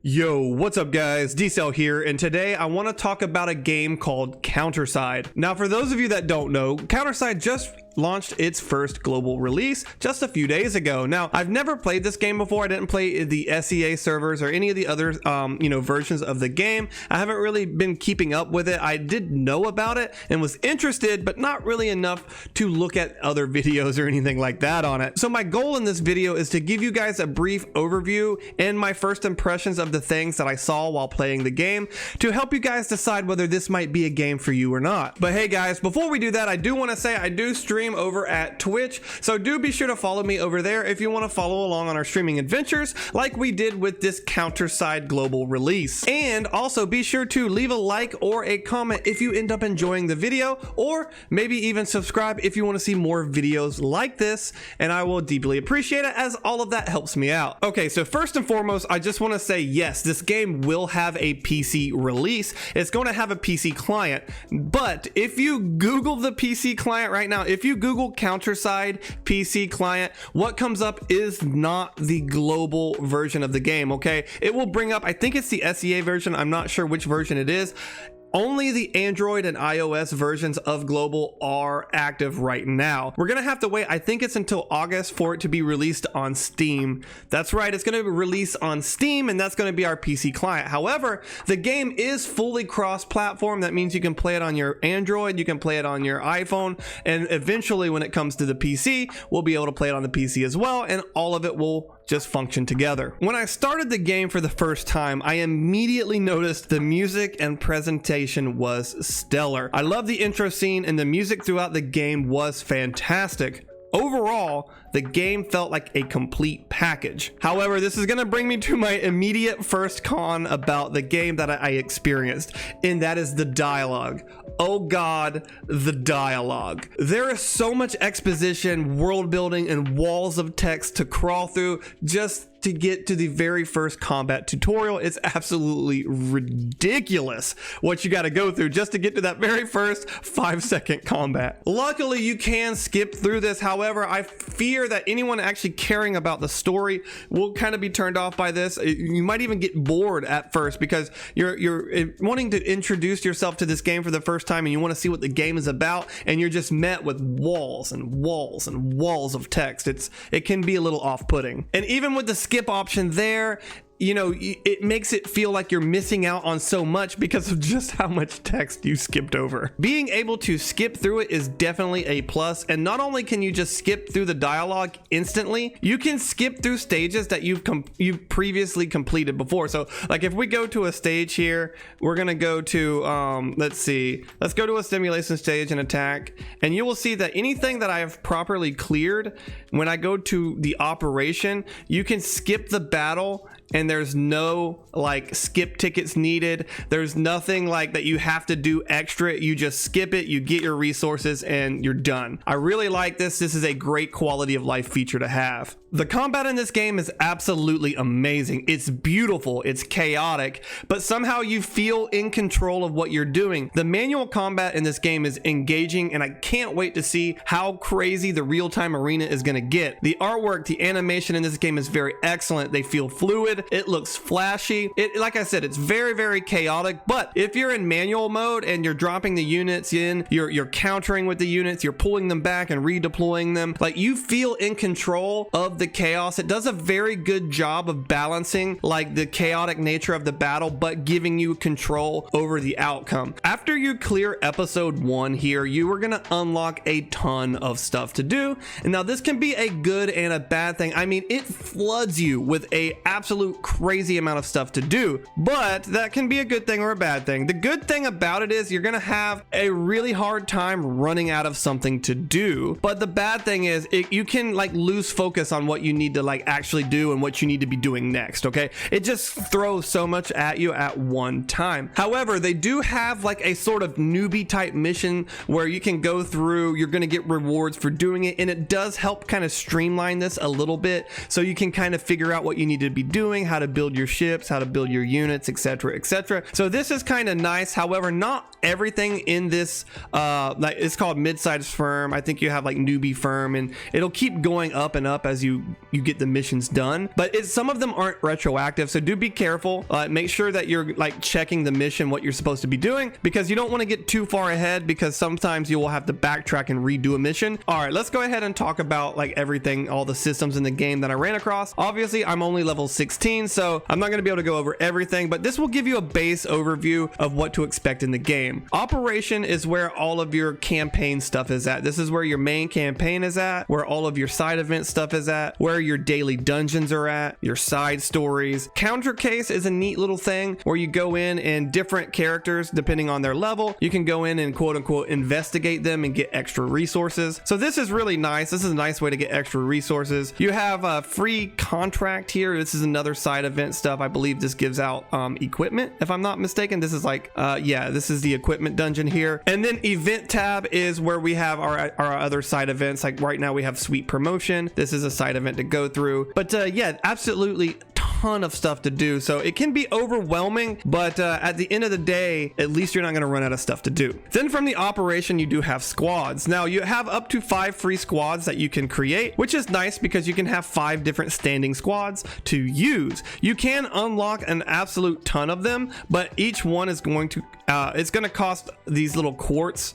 Yo, what's up guys? D-Cell here, and today I want to talk about a game called Counterside. Now for those of you that don't know, Counterside just launched its first global release just a few days ago. Now, I've never played this game before. I didn't play the SEA servers or any of the other versions of the game. I haven't really been keeping up with it. I did know about it and was interested, but not really enough to look at other videos or anything like that on it. So my goal in this video is to give you guys a brief overview and my first impressions of the things that I saw while playing the game to help you guys decide whether this might be a game for you or not. But hey guys, before we do that, I do want to say I do stream over at Twitch, so do be sure to follow me over there if you want to follow along on our streaming adventures like we did with this Counterside global release. And also be sure to leave a like or a comment if you end up enjoying the video, or maybe even subscribe if you want to see more videos like this, and I will deeply appreciate it as all of that helps me out. Okay, so first and foremost, I just want to say yes, this game will have a PC release. It's going to have a PC client, but if you Google the PC client right now, if you Google Counterside PC client, what comes up is not the global version of the game, okay? It will bring up, I think it's the SEA version, I'm not sure which version it is. Only the Android and iOS versions of global are active right now. We're gonna have to wait, I think it's until August for it to be released on Steam. That's right, it's gonna be released on Steam, and that's gonna be our PC client. However, the game is fully cross-platform. That means you can play it on your Android, you can play it on your iPhone, and eventually when it comes to the PC, we'll be able to play it on the PC as well, and all of it will just function together. When I started the game for the first time, I immediately noticed the music and presentation was stellar. I love the intro scene, and the music throughout the game was fantastic. Overall, the game felt like a complete package. However, this is going to bring me to my immediate first con about the game that I experienced, and that is the dialogue. Oh god, the dialogue. There is so much exposition, world building, and walls of text to crawl through just to get to the very first combat tutorial. It's absolutely ridiculous what you got to go through just to get to that very first 5-second combat. Luckily, you can skip through this. However, I fear that anyone actually caring about the story will kind of be turned off by this. You might even get bored at first because you're wanting to introduce yourself to this game for the first time, and you want to see what the game is about, and you're just met with walls and walls and walls of text. It can be a little off-putting. And even with the skip option there, you know, it makes it feel like you're missing out on so much because of just how much text you skipped over. Being able to skip through it is definitely a plus, and not only can you just skip through the dialogue instantly, you can skip through stages that you've previously completed before. So like if we go to a stage here, we're gonna go to let's go to a simulation stage and attack, and you will see that anything that I have properly cleared, when I go to the operation, you can skip the battle, and there's no like skip tickets needed. There's nothing like that you have to do extra. You just skip it, you get your resources, and you're done. I really like this. This is a great quality of life feature to have. The combat in this game is absolutely amazing. It's beautiful, it's chaotic, but somehow you feel in control of what you're doing. The manual combat in this game is engaging, and I can't wait to see how crazy the real-time arena is gonna get. The artwork, the animation in this game is very excellent. They feel fluid, it looks flashy. Like I said, it's very, very chaotic, but if you're in manual mode and you're dropping the units in, you're countering with the units, you're pulling them back and redeploying them, like you feel in control of the chaos. It does a very good job of balancing like the chaotic nature of the battle, but giving you control over the outcome. After you clear episode 1 here, you are gonna unlock a ton of stuff to do. And now this can be a good and a bad thing. I mean, it floods you with a absolute crazy amount of stuff to do, but that can be a good thing or a bad thing. The good thing about it is you're gonna have a really hard time running out of something to do, but the bad thing is you can like lose focus on what you need to like actually do and what you need to be doing next. Okay, it just throws so much at you at one time. However, they do have like a sort of newbie type mission where you can go through, you're gonna get rewards for doing it, and it does help kind of streamline this a little bit so you can kind of figure out what you need to be doing doing, how to build your ships, how to build your units, etc., etc. So this is kind of nice. However, not everything in this like it's called mid-sized firm. I think you have like newbie firm, and it'll keep going up and up as you get the missions done, but some of them aren't retroactive, so do be careful. Make sure that you're like checking the mission, what you're supposed to be doing, because you don't want to get too far ahead, because sometimes you will have to backtrack and redo a mission. All right, let's go ahead and talk about like everything, all the systems in the game that I ran across. Obviously I'm only level 16, so I'm not going to be able to go over everything, but this will give you a base overview of what to expect in the game. Operation is where all of your campaign stuff is at. This is where your main campaign is at, where all of your side event stuff is at, where your daily dungeons are at, your side stories. Counter case is a neat little thing where you go in and different characters, depending on their level, you can go in and quote unquote investigate them and get extra resources. So this is really nice. This is a nice way to get extra resources. You have a free contract here. This is another side event stuff. I believe this gives out equipment, if I'm not mistaken. This is like yeah, this is the equipment dungeon here. And then event tab is where we have our other side events. Like right now we have sweet promotion. This is a side event to go through, but yeah, absolutely ton of stuff to do, so it can be overwhelming, but at the end of the day, at least you're not going to run out of stuff to do. Then from the operation, you do have squads. Now you have up to 5 free squads that you can create, which is nice because you can have 5 different standing squads to use. You can unlock an absolute ton of them, but each one is going to it's going to cost these little quartz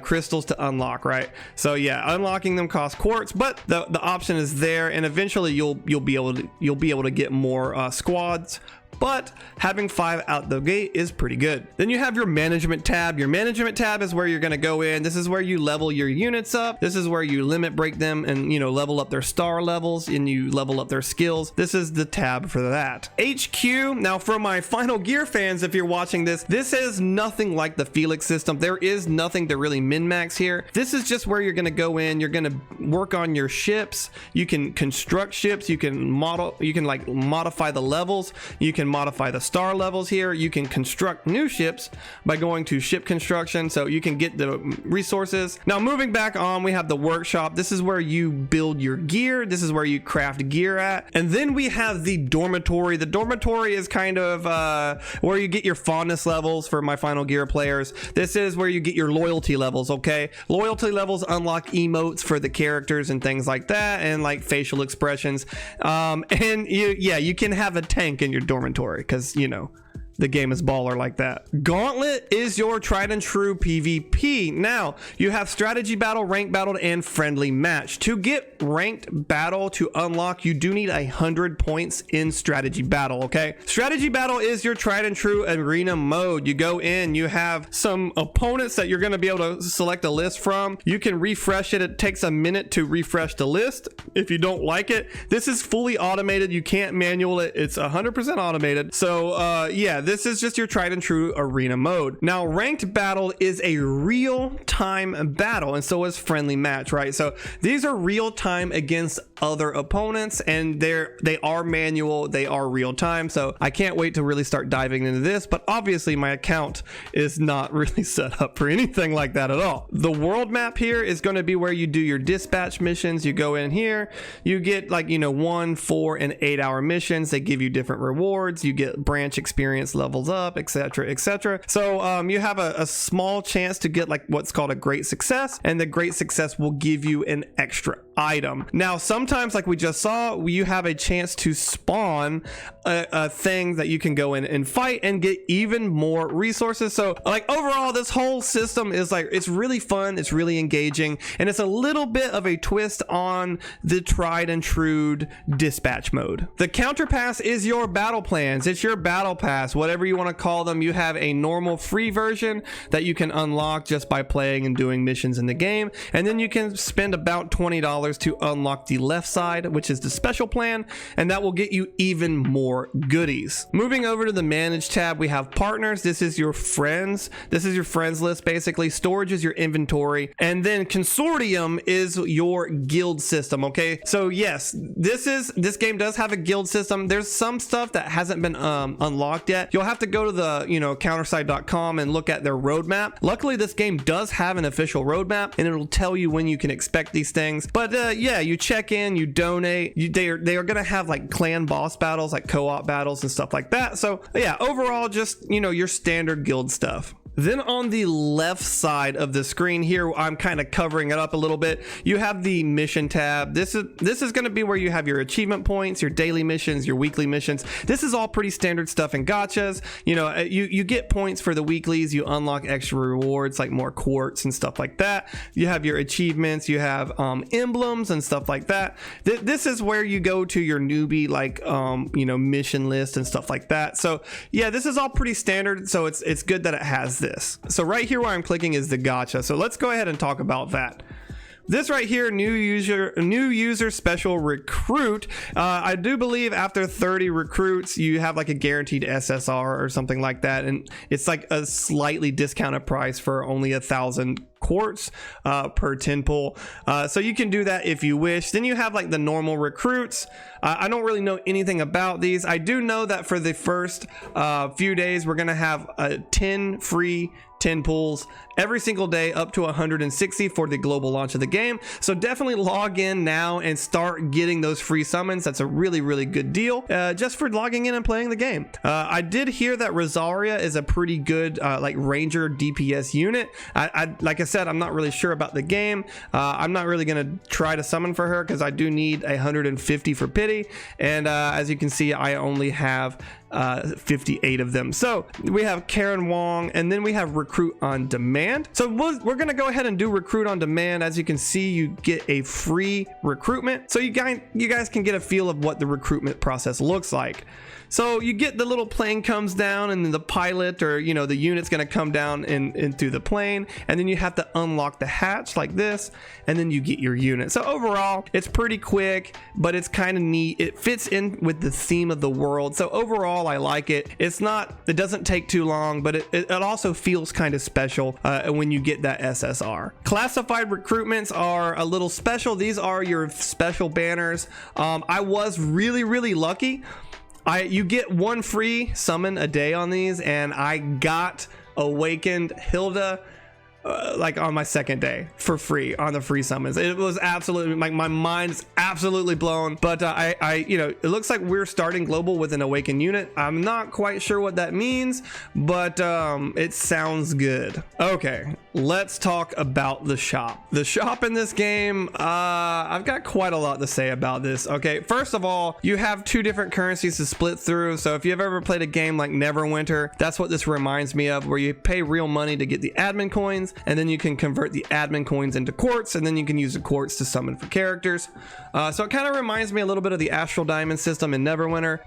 crystals to unlock, right? So yeah, unlocking them costs quartz, but the option is there, and eventually you'll be able to get more squads. But having 5 out the gate is pretty good. Then you have your management tab. Your management tab is where you're going to go in. This is where you level your units up. This is where you limit break them and, you know, level up their star levels, and you level up their skills. This is the tab for that. HQ. Now for my Final Gear fans, if you're watching this is nothing like the Felix system. There is nothing to really min-max here. This is just where you're going to go in. You're going to work on your ships. You can construct ships. You can like modify the levels. You can modify the star levels here. You can construct new ships by going to ship construction, so you can get the resources. Now moving back on, we have the workshop. This is where you build your gear. This is where you craft gear at. And then we have the dormitory. The dormitory is kind of where you get your fondness levels for my Final Gear players. This is where you get your loyalty levels. Okay, loyalty levels unlock emotes for the characters and things like that, and like facial expressions, and you can have a tank in your dormitory, because you know the game is baller like that. Gauntlet is your tried and true PvP. Now you have strategy battle, rank battle, and friendly match. To get ranked battle to unlock, you do need 100 points in strategy battle. Okay, strategy battle is your tried and true arena mode. You go in, you have some opponents that you're going to be able to select a list from. You can refresh it. It takes a minute to refresh the list if you don't like it. This is fully automated. You can't manual it. It's 100% automated. So yeah, this is just your tried and true arena mode. Now ranked battle is a real-time battle, and so is friendly match, right? So these are real-time against other opponents, and they are manual, they are real-time. So I can't wait to really start diving into this, but obviously my account is not really set up for anything like that at all. The world map here is going to be where you do your dispatch missions. You go in here, you get like, you know, 1, 4, and 8 hour missions. They give you different rewards. You get branch experience levels up, etc., etc. So you have a small chance to get like what's called a great success, and the great success will give you an extra item. Now sometimes, like we just saw, you have a chance to spawn a thing that you can go in and fight and get even more resources. So like overall, this whole system is like, it's really fun, it's really engaging, and it's a little bit of a twist on the tried and true dispatch mode. The counter pass is your battle plans. It's your battle pass, whatever you want to call them. You have a normal free version that you can unlock just by playing and doing missions in the game, and then you can spend about $20 to unlock the left side, which is the special plan, and that will get you even more goodies. Moving over to the manage tab, we have partners. This is your friends. This is your friends list basically. Storage is your inventory, and then consortium is your guild system. Okay, so yes, this game does have a guild system. There's some stuff that hasn't been unlocked yet. you'll have to go to the, counterside.com and look at their roadmap. Luckily, this game does have an official roadmap, and it'll tell you when you can expect these things. But yeah, you check in, you donate, they are going to have like clan boss battles, like co-op battles and stuff like that. So yeah, overall, just, your standard guild stuff. Then on the left side of the screen here, I'm kind of covering it up a little bit. You have the mission tab. This is going to be where you have your achievement points, your daily missions, your weekly missions. This is all pretty standard stuff in gachas. You get points for the weeklies. You unlock extra rewards like more quartz and stuff like that. You have your achievements. You have emblems and stuff like that. This is where you go to your newbie mission list and stuff like that. So yeah, this is all pretty standard. So it's good that it has this. So right here where I'm clicking is the gacha. So let's go ahead and talk about that. This right here, new user special recruit. I do believe after 30 recruits, you have like a guaranteed SSR or something like that. And it's like a slightly discounted price for only 1,000 quartz per 10 pull. So you can do that if you wish. Then you have like the normal recruits. I don't really know anything about these. I do know that for the first few days, we're going to have 10 free 10 pulls every single day up to 160 for the global launch of the game. So definitely log in now and start getting those free summons. That's a really, really good deal just for logging in and playing the game. I did hear that Rosaria is a pretty good like ranger DPS unit. Like I said, I'm not really sure about the game. I'm not really going to try to summon for her because I do need 150 for pity. And as you can see, I only have 58 of them. So we have Karen Wong, and then we have recruit on demand. So we're going to go ahead and do recruit on demand. As you can see, you get a free recruitment. So you guys can get a feel of what the recruitment process looks like. So you get the little plane comes down, and then the pilot or the unit's going to come down into the plane, and then you have to unlock the hatch like this, and then you get your unit. So overall, it's pretty quick, but it's kind of neat. It fits in with the theme of the world. So overall, I like it. It doesn't take too long, but it also feels kind of special when you get that SSR. Classified recruitments are a little special. These are your special banners. I was really, really lucky. You get one free summon a day on these, and I got Awakened Hilda like on my second day for free on the free summons. It was absolutely like my mind's absolutely blown. But it looks like we're starting global with an awakened unit. I'm not quite sure what that means, but it sounds good. Okay, let's talk about the shop. The shop in this game, I've got quite a lot to say about this. Okay, first of all, you have two different currencies to split through. So if you've ever played a game like Neverwinter, that's what this reminds me of, where you pay real money to get the admin coins, and then you can convert the admin coins into quartz, and then you can use the quartz to summon for characters. So it kind of reminds me a little bit of the Astral Diamond system in Neverwinter.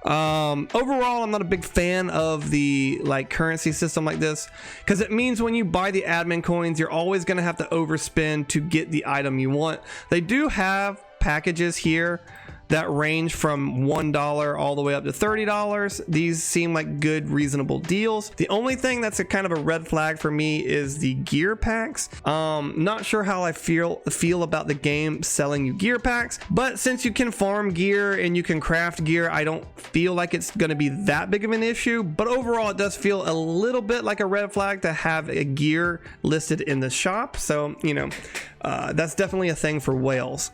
Overall, I'm not a big fan of the currency system like this, because it means when you buy the admin coins, you're always going to have to overspend to get the item you want. They do have packages here that range from $1 all the way up to $30. These seem like good, reasonable deals. The only thing that's a kind of a red flag for me is the gear packs. Not sure how I feel about the game selling you gear packs, but since you can farm gear and you can craft gear, I don't feel like it's going to be that big of an issue. But overall, it does feel a little bit like a red flag to have a gear listed in the shop. So, that's definitely a thing for whales.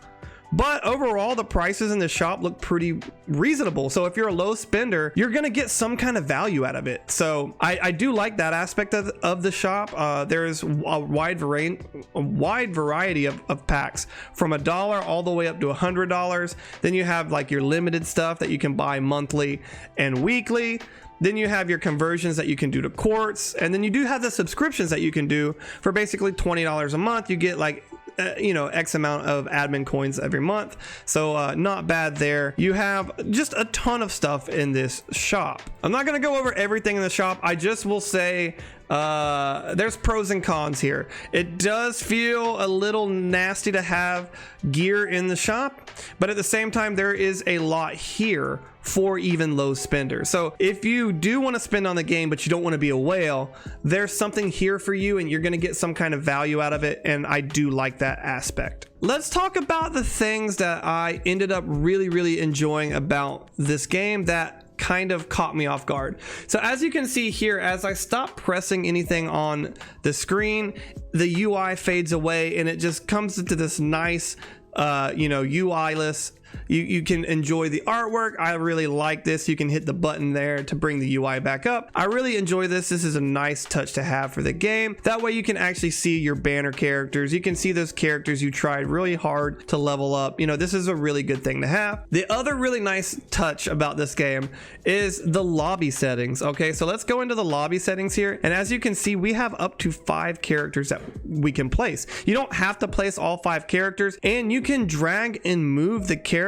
But overall, the prices in the shop look pretty reasonable. So if you're a low spender, you're going to get some kind of value out of it. So I do like that aspect of the shop. There's a wide variety of packs from $1 all the way up to $100. Then you have like your limited stuff that you can buy monthly and weekly. Then you have your conversions that you can do to quartz. And then you do have the subscriptions that you can do for basically $20 a month. You get like X amount of admin coins every month. So not bad there. You have just a ton of stuff in this shop. I'm not going to go over everything in the shop. I just will say there's pros and cons here. It does feel a little nasty to have gear in the shop, but at the same time, there is a lot here for even low spenders. So if you do want to spend on the game, but you don't want to be a whale, there's something here for you, and you're going to get some kind of value out of it. And I do like that aspect. Let's talk about the things that I ended up really, really enjoying about this game that kind of caught me off guard. So as you can see here, as I stop pressing anything on the screen, the UI fades away and it just comes into this nice UI-less. You can enjoy the artwork. I really like this. You can hit the button there to bring the UI back up. I really enjoy this. This is a nice touch to have for the game. That way you can actually see your banner characters. You can see those characters you tried really hard to level up. You know, this is a really good thing to have. The other really nice touch about this game is the lobby settings. Okay, so let's go into the lobby settings here. And as you can see, we have up to 5 characters that we can place. You don't have to place all 5 characters, and you can drag and move the characters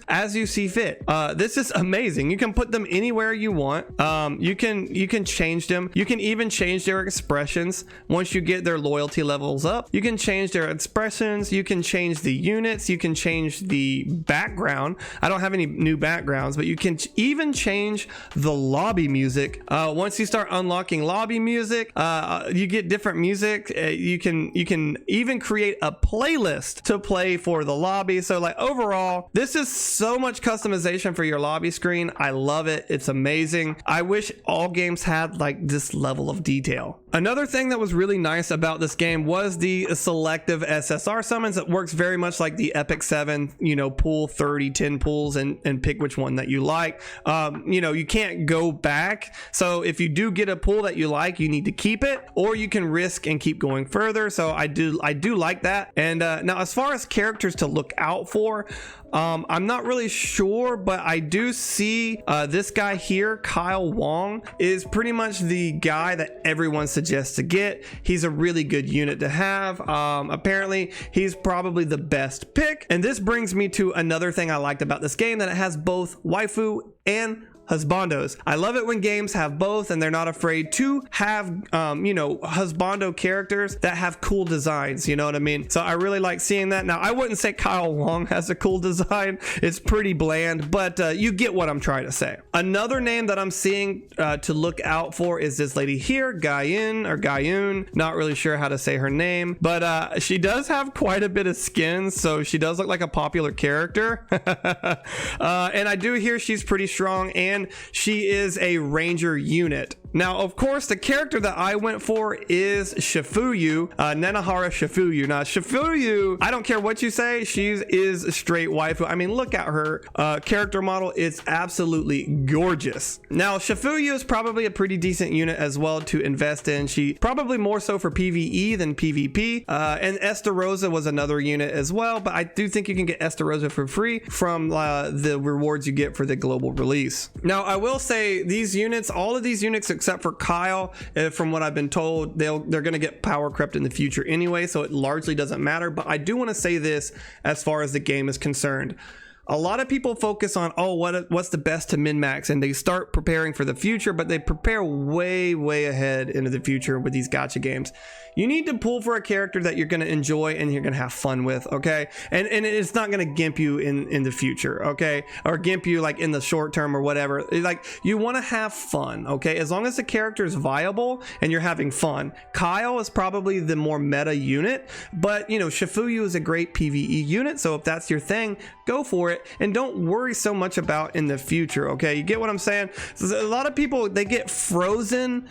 as you see fit. This is amazing. You can put them anywhere you want. You can change them. You can even change their expressions once you get their loyalty levels up. You can change their expressions. You can change the units. You can change the background. I don't have any new backgrounds, but you can even change the lobby music. Once you start unlocking lobby music, you get different music. You can even create a playlist to play for the lobby. So like overall, this is so much customization for your lobby screen. I love it. It's amazing. I wish all games had like this level of detail. Another thing that was really nice about this game was the selective SSR summons. It works very much like the Epic 7, pull 30, 10 pulls and pick which one that you like. You can't go back. So if you do get a pull that you like, you need to keep it, or you can risk and keep going further. So I do like that. And now as far as characters to look out for, I'm not really sure, but I do see this guy here, Kyle Wong, is pretty much the guy that everyone suggests to get. He's a really good unit to have. Apparently, he's probably the best pick. And this brings me to another thing I liked about this game, that it has both waifu and husbandos. I love it when games have both and they're not afraid to have husbando characters that have cool designs, you know what I mean? So I really like seeing that. Now I wouldn't say Kyle Wong has a cool design. It's pretty bland, but you get what I'm trying to say. Another name that I'm seeing to look out for is this lady here, Gayun. Not really sure how to say her name, but she does have quite a bit of skin, so she does look like a popular character. And I do hear she's pretty strong, and she is a ranger unit. Now, of course, the character that I went for is Shifuyu, Nanahara Shifuyu. Now, Shifuyu, I don't care what you say, she is straight waifu. I mean, look at her character model. It's absolutely gorgeous. Now, Shifuyu is probably a pretty decent unit as well to invest in. She probably more so for PvE than PvP. And Estarossa was another unit as well, but I do think you can get Estarossa for free from the rewards you get for the global release. Now, I will say these units, all of these units except for Kyle, from what I've been told, they're going to get power crept in the future anyway, so it largely doesn't matter. But I do want to say this as far as the game is concerned. A lot of people focus on, what's the best to min-max, and they start preparing for the future, but they prepare way ahead into the future with these gacha games. You need to pull for a character that you're going to enjoy and you're going to have fun with, okay? And it's not going to gimp you in the future, okay? Or gimp you like in the short term or whatever. Like, you want to have fun, okay? As long as the character is viable and you're having fun. Kyle is probably the more meta unit, but Shifuyu is a great PvE unit, so if that's your thing, go for it. And don't worry so much about in the future, okay? You get what I'm saying? So a lot of people, they get frozen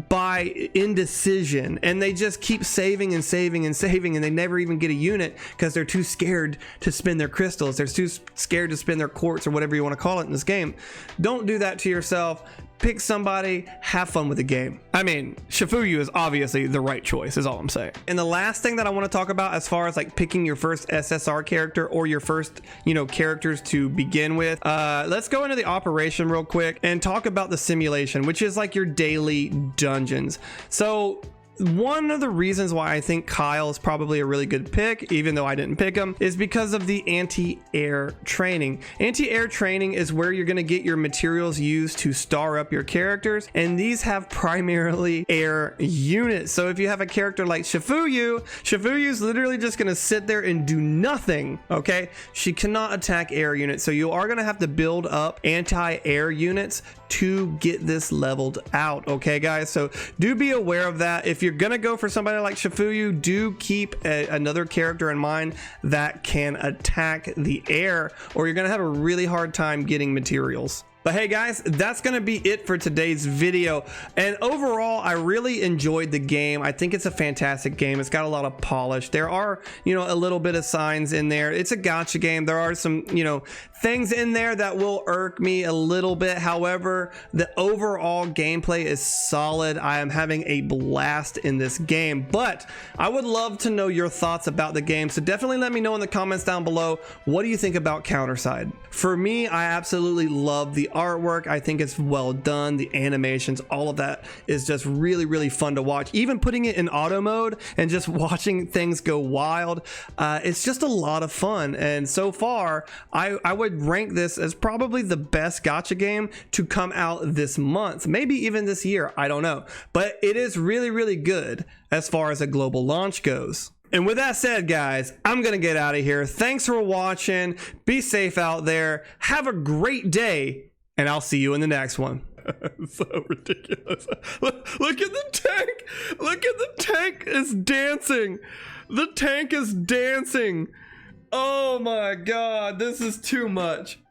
by indecision, and they just keep saving and they never even get a unit because they're too scared to spend their crystals. They're too scared to spend their quartz or whatever you want to call it in this game. Don't do that to yourself. Pick somebody, have fun with the game. I mean, Shifuyu is obviously the right choice, is all I'm saying. And the last thing that I want to talk about as far as like picking your first SSR character or your first, characters to begin with, let's go into the operation real quick and talk about the simulation, which is like your daily dungeons. So one of the reasons why I think Kyle is probably a really good pick, even though I didn't pick him, is because of the anti-air training. Anti-air training is where you're going to get your materials used to star up your characters, and these have primarily air units. So if you have a character like Shifuyu is literally just going to sit there and do nothing, okay? She cannot attack air units, so you are going to have to build up anti-air units to get this leveled out, okay guys? So do be aware of that. If you're gonna go for somebody like Shifuyu, do keep another character in mind that can attack the air, or you're gonna have a really hard time getting materials. But hey guys, that's going to be it for today's video. And overall, I really enjoyed the game. I think it's a fantastic game. It's got a lot of polish. There are, a little bit of signs in there. It's a gacha game. There are some, things in there that will irk me a little bit. However, the overall gameplay is solid. I am having a blast in this game, but I would love to know your thoughts about the game. So definitely let me know in the comments down below. What do you think about Counterside? For me, I absolutely love the artwork. I think it's well done. The animations, all of that is just really, really fun to watch. Even putting it in auto mode and just watching things go wild, it's just a lot of fun. And so far, I would rank this as probably the best gacha game to come out this month, maybe even this year. I don't know, but it is really, really good as far as a global launch goes. And with that said, guys, I'm gonna get out of here. Thanks for watching. Be safe out there. Have a great day, and I'll see you in the next one. So ridiculous. Look at the tank. Look at the tank is dancing. The tank is dancing. Oh my God, this is too much.